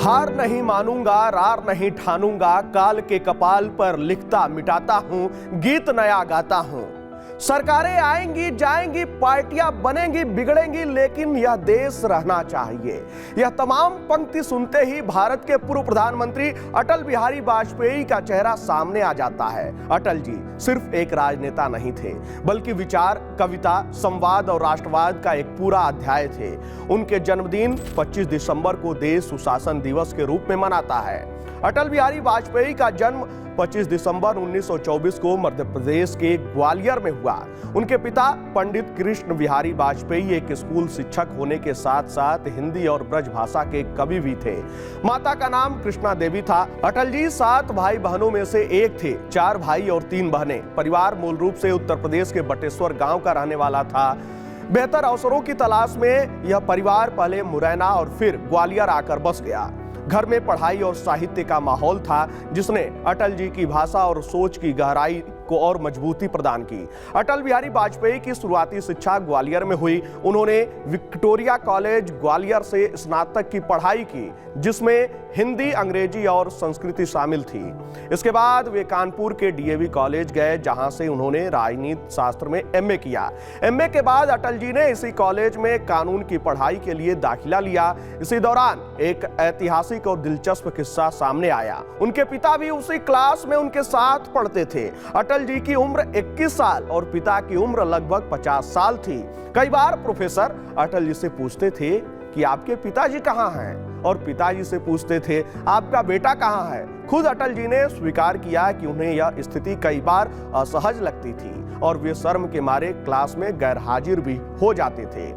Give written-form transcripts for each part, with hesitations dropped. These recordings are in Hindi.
हार नहीं मानूंगा, रार नहीं ठानूंगा, काल के कपाल पर लिखता मिटाता हूं, गीत नया गाता हूं। सरकारें आएंगी जाएंगी, पार्टियां बनेंगी बिगड़ेंगी, लेकिन यह देश रहना चाहिए। यह तमाम पंक्ति सुनते ही भारत के पूर्व प्रधानमंत्री अटल बिहारी वाजपेयी का चेहरा सामने आ जाता है। अटल जी सिर्फ एक राजनेता नहीं थे, बल्कि विचार, कविता, संवाद और राष्ट्रवाद का एक पूरा अध्याय थे। उनके जन्मदिन 25 दिसंबर को देश सुशासन दिवस के रूप में मनाता है। अटल बिहारी वाजपेयी का जन्म 25 दिसंबर 1924 को मध्य प्रदेश के ग्वालियर में हुआ। उनके पिता पंडित कृष्ण बिहारी वाजपेयी एक स्कूल शिक्षक होने के साथ साथ हिंदी और ब्रज भाषा के कवि भी थे। माता का नाम कृष्णा देवी था। अटल जी 7 भाई बहनों में से एक थे। 4 भाई और 3 बहनें। परिवार मूल रूप से उत्तर प्रदेश के बटेश्वर गांव का रहने वाला था। बेहतर अवसरों की तलाश में यह परिवार पहले मुरैना और फिर ग्वालियर आकर बस गया। घर में पढ़ाई और साहित्य का माहौल था, जिसने अटल जी की भाषा और सोच की गहराई को और मजबूती प्रदान की। अटल बिहारी वाजपेयी की शुरुआती शिक्षा ग्वालियर में हुई। उन्होंने विक्टोरिया कॉलेज ग्वालियर से स्नातक की पढ़ाई की, जिसमें हिंदी, अंग्रेजी और संस्कृति शामिल थी। इसके बाद वे कानपुर के डीएवी कॉलेज गए, जहां से उन्होंने राजनीति शास्त्र में एमए किया। एमए के बाद अटल जी ने इसी कॉलेज में कानून की पढ़ाई के लिए दाखिला लिया। इसी दौरान एक ऐतिहासिक और दिलचस्प किस्सा सामने आया। उनके पिता भी उसी क्लास में उनके साथ पढ़ते थे। अटल जी की उम्र 21 साल और पिता की उम्र लगभग 50 साल थी। कई बार प्रोफेसर अटल जी से पूछते थे कि आपके पिताजी कहाँ हैं, और पिताजी से पूछते थे आपका बेटा कहाँ है। खुद अटल जी ने स्वीकार किया कि उन्हें यह स्थिति कई बार असहज लगती थी और वे शर्म के मारे क्लास में गैरहाजिर भी हो जाते थे।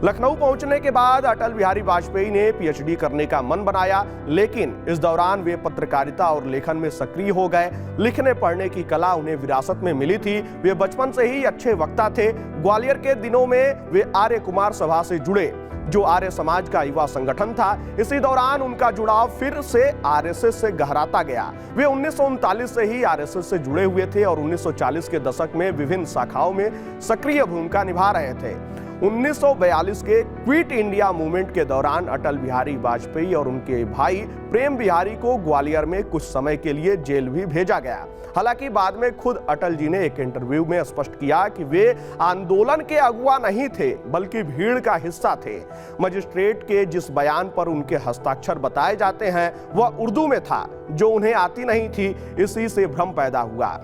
लखनऊ पहुंचने के बाद अटल बिहारी वाजपेयी ने पीएचडी करने का मन बनाया, लेकिन इस दौरान वे पत्रकारिता और लेखन में सक्रिय हो गए। लिखने पढ़ने की कला उन्हें विरासत में मिली थी। वे बचपन से ही अच्छे वक्ता थे। ग्वालियर के दिनों में वे आर्य कुमार सभा से जुड़े, जो आर्य समाज का युवा संगठन था। इसी दौरान उनका जुड़ाव फिर से आरएसएस से गहराता गया। वे 1939 से ही आरएसएस से जुड़े हुए थे और 1940 के दशक में विभिन्न शाखाओं में सक्रिय भूमिका निभा रहे थे। 1942 के क्विट इंडिया मूवमेंट के दौरान अटल बिहारी वाजपेयी और उनके भाई प्रेम बिहारी को ग्वालियर में कुछ समय के लिए जेल भी भेजा गया। हालांकि बाद में खुद अटल जी ने एक इंटरव्यू में स्पष्ट किया कि वे आंदोलन के अगुवा नहीं थे, बल्कि भीड़ का हिस्सा थे। मजिस्ट्रेट के जिस बयान पर उनके हस्ताक्षर बताए जाते हैं वह उर्दू में था, जो उन्हें आती नहीं थी। इसी से भ्रम पैदा हुआ।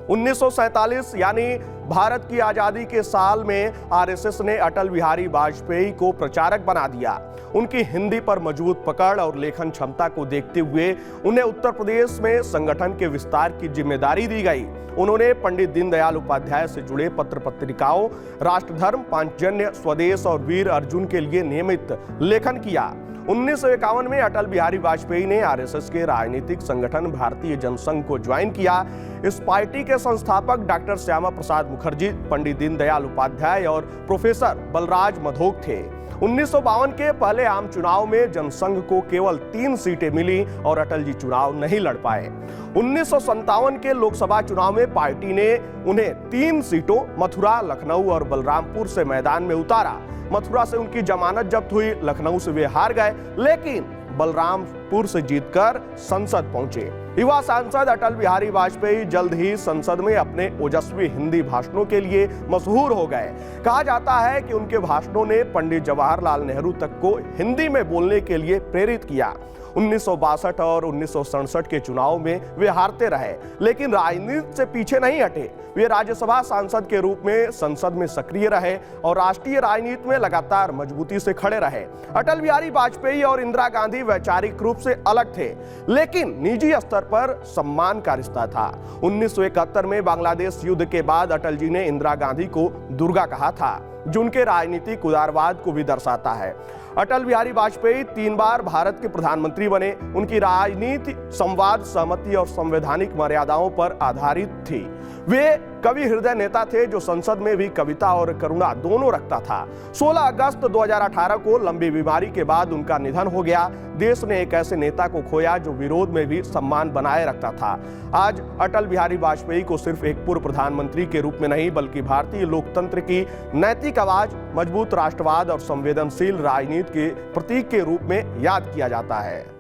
1947 यानी भारत की आजादी के साल में आरएसएस ने अटल बिहारी वाजपेयी को प्रचारक बना दिया। उनकी हिंदी पर मजबूत पकड़ और लेखन क्षमता को देखते हुए उन्हें उत्तर प्रदेश में संगठन के विस्तार की जिम्मेदारी दी गई। उन्होंने पंडित दीनदयाल उपाध्याय से जुड़े पत्र पत्रिकाओं, राष्ट्रधर्म, पांचजन्य, स्वदेश और वीर अर्जुन के लिए नियमित लेखन किया। 1951 में अटल बिहारी वाजपेयी ने आरएसएस के राजनीतिक संगठन भारतीय जनसंघ को ज्वाइन किया। इस पार्टी के संस्थापक डॉक्टर श्यामा प्रसाद मुखर्जी, पंडित दीनदयाल उपाध्याय और प्रोफेसर बलराज मधोक थे। 1952 के पहले आम चुनाव में जनसंघ को केवल 3 सीटें मिली और अटल जी चुनाव नहीं लड़ पाए। 1957 के लोकसभा चुनाव में पार्टी ने उन्हें 3 सीटों मथुरा, लखनऊ और बलरामपुर से मैदान में उतारा। मथुरा से उनकी जमानत जब्त हुई, लखनऊ से वे हार गए, लेकिन बलरामपुर से जीतकर संसद पहुंचे। युवा सांसद अटल बिहारी वाजपेयी जल्द ही संसद में अपने ओजस्वी हिंदी भाषणों के लिए मशहूर हो गए। कहा जाता है कि उनके भाषणों ने पंडित जवाहरलाल नेहरू तक को हिंदी में बोलने के लिए प्रेरित किया। 1962 और 1967 के चुनाव में वे हारते रहे, लेकिन राजनीति से पीछे नहीं हटे। वे राज्यसभा सांसद के रूप में संसद में सक्रिय रहे और राष्ट्रीय राजनीति में लगातार मजबूती से खड़े रहे। अटल बिहारी वाजपेयी और इंदिरा गांधी वैचारिक रूप से अलग थे, लेकिन निजी स्तर पर सम्मान का रिश्ता था। 1971 में बांग्लादेश युद्ध के बाद अटल जी ने इंदिरा गांधी को दुर्गा कहा था, जो उनके राजनीतिक उदारवाद को भी दर्शाता है। अटल बिहारी वाजपेयी 3 बार भारत के प्रधानमंत्री बने। उनकी राजनीति संवाद, सहमति और संवैधानिक मर्यादाओं पर आधारित थी। वे कवि हृदय नेता थे, जो संसद में भी कविता और करुणा दोनों रखता था। 16 अगस्त 2018 को लंबी बीमारी के बाद उनका निधन हो गया। देश ने एक ऐसे नेता को खोया जो विरोध में भी सम्मान बनाए रखता था। आज अटल बिहारी वाजपेयी को सिर्फ एक पूर्व प्रधानमंत्री के रूप में नहीं, बल्कि भारतीय लोकतंत्र की नैतिक आवाज, मजबूत राष्ट्रवाद और संवेदनशील राजनीति के प्रतीक के रूप में याद किया जाता है।